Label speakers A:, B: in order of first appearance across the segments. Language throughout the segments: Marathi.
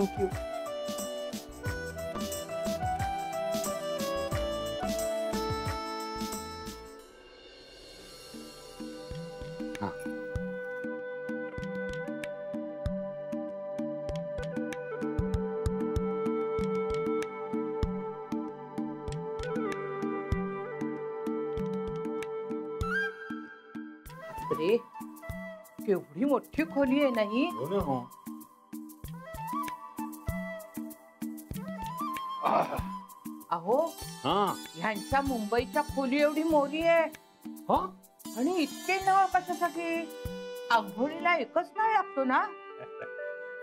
A: थँक्यू.
B: रे केवढी मोठी खोली आहे नाही. अहो ह्यांच्या मुंबईच्या खोली एवढी मोठी आहे आणि इतके नळ कशासाठी? आंघोळीला एकच नळ लागतो ना.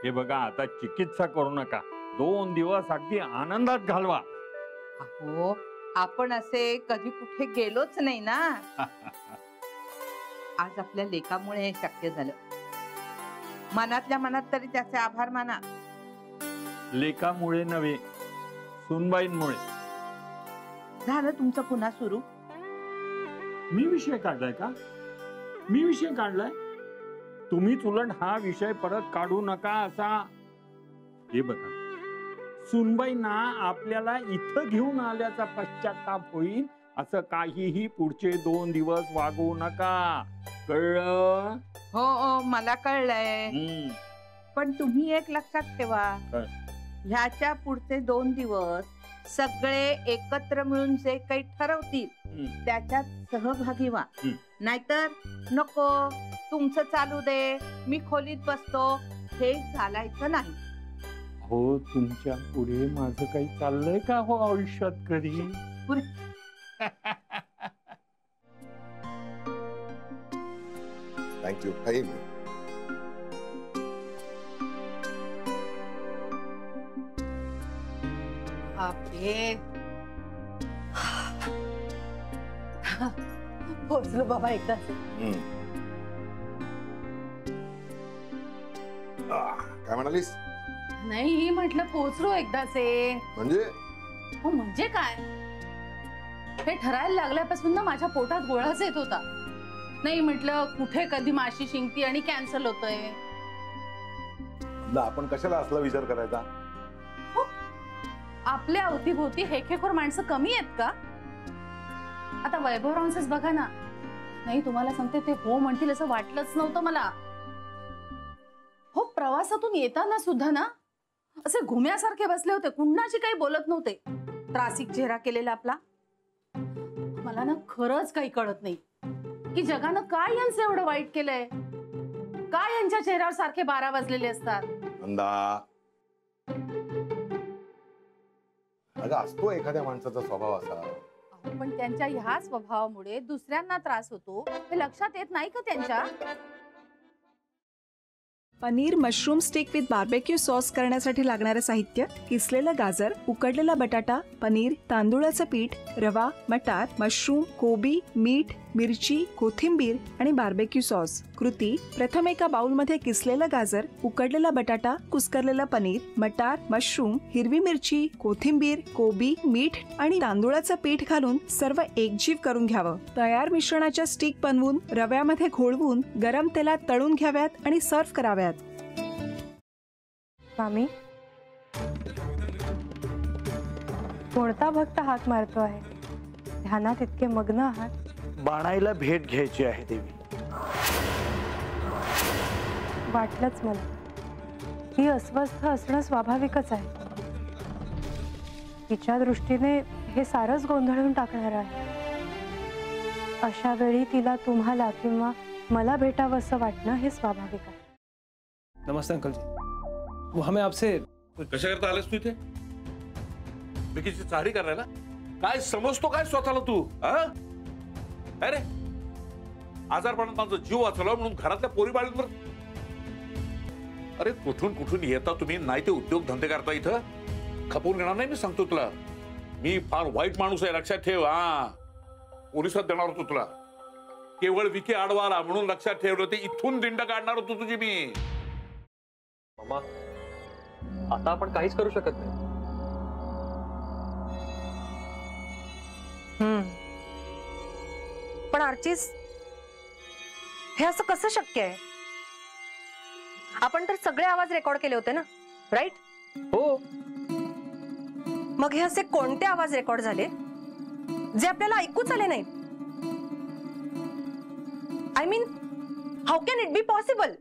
C: हे बघा आता चिकित्सा करू नका, 2 दिवस अगदी आनंदात घालवा.
B: अहो आपण असे कधी कुठे गेलोच नाही ना. आज आपल्या लेकामुळे हे शक्य झालं. मनातल्या मनात तरी त्याचे आभार माना.
C: लेकामुळे नव्हे, सुनबाईंमुळे.
B: झालं तुमचं पुन्हा सुरू.
C: मी विषय काढलाय का? मी विषय काढलाय? तुम्हीच उलट हा विषय परत काढू नका असा. हे बघा, सुनबाईंना आपल्याला इथं घेऊन आल्याचा पश्चाताप होईल असं काहीही पुढचे 2 दिवस वागू नका. कळलं?
B: हो मला कळलंय. पण तुम्ही एक लक्षात ठेवा, ह्याच्या पुढचे 2 दिवस सगळे एकत्र मिळून जे काही ठरवतील त्याच्यात सहभागी व्हा. नाहीतर नको तुमचं चालू दे, मी खोलीत बसतो, हे चालायचं नाही.
C: हो तुमच्या पुढे माझं काही चाललंय का हो आयुष्यात कधी?
D: थँक्यू. काही
A: पोचलो बाबा एकदाच.
D: काय म्हणालीस?
A: नाही म्हटलं पोचलो एकदाच.
D: म्हणजे?
A: हो म्हणजे काय, हे ठरायला लागल्यापासून ना माझ्या पोटात गोळाच येत होता. नाही म्हटलं कुठे कधी माशी शिंकती आणि कॅन्सल होतंय.
D: आपण कशाला असला विचार करायचा?
A: आपल्या अवतीभोवती हेखेखोर माणसं कमी आहेत का? आता वैभवरावांचंच बघा ना. नाही तुम्हाला सांगते, ते हो म्हणतील असं वाटलंच नव्हतं मला. हो प्रवासातून येताना सुद्धा ना असे घुम्यासारखे बसले होते, कुणाशी काही बोलत नव्हते. त्रासिक चेहरा केलेला आपला. मला ना खरंच काही कळत नाही की जगानं काय यांचं एवढं वाईट केलंय. काय यांच्या चेहऱ्यावर सारखे 12 वाजलेले असतात.
D: अगं असतो एखाद्या माणसाचा स्वभाव असा.
A: पण त्यांच्या ह्या स्वभावामुळे दुसऱ्यांना त्रास होतो हे लक्षात येत नाही का त्यांच्या?
E: Paneer mushroom stick with barbecue sauce करण्यासाठी लागणारे साहित्य: किसलेलं गाजर, उकडलेला बटाटा, पनीर, तांदूळाचं पीठ, रवा, मटार, मशरूम, कोबी, मीठ, मिरची, कोथिंबीर आणि बार्बेक्यू सॉस. कृती: प्रथम एका बाउलमध्ये किसलेलं गाजर, उकडलेला बटाटा, कुस्करलेलं पनीर, मटार, मशरूम, हिरवी मिरची, कोथिंबीर, कोबी, मीठ आणि तांदूळाचं पीठ घालून सर्व एकजीव करून घ्यावं. तयार मिश्रणाच्या स्टिक बनवून रव्यामध्ये घोळवून गरम तेलात तळून घ्याव्यात आणि सर्व्ह कराव्यात.
F: मामी, कोणता भक्त हाक मारतो आहे? ध्यानात इतके मग्न आहात.
G: बाणाईला भेट घ्यायची आहे देवी.
F: वाटलंच मला. ही अस्वस्थ असणं स्वाभाविकच आहे. तिच्या दृष्टीने हे सारंच गोंधळून टाकणार आहे. अशा वेळी तिला तुम्हाला किंवा मला भेटावं असं वाटणं हे स्वाभाविक आहे.
G: नमस्ते अंकल जी. वो हमें आपसे.
H: कशा करता आलेस तू इथे? बिकीची चाळी करायला? काय समजतो काय स्वतःला तू? अरे आजारपणात माझा जीव वाचला म्हणून घरातल्या पोरीबाळींवर. अरे कुठून कुठून येता तुम्ही, नाही ते उद्योग धंदे करता इथं. खपवून घेणार नाही मी सांगतो तुला. मी फार वाईट माणूस आहे लक्षात ठेव. पोलिसात देणार होतो तुला. केवळ विखे आडवाला म्हणून लक्षात ठेवलं. ते इथून दिंड काढणार होतो तुझी मी.
I: मामा आता आपण काहीच करू शकत नाही.
F: पण आर्चिस, हे असं कसं शक्य आहे? आपण तर सगळे आवाज रेकॉर्ड केले होते ना, राईट?
I: हो.
J: मग हे असे कोणते आवाज रेकॉर्ड झाले जे आपल्याला ऐकूच आले नाहीत? I mean, how can it be possible?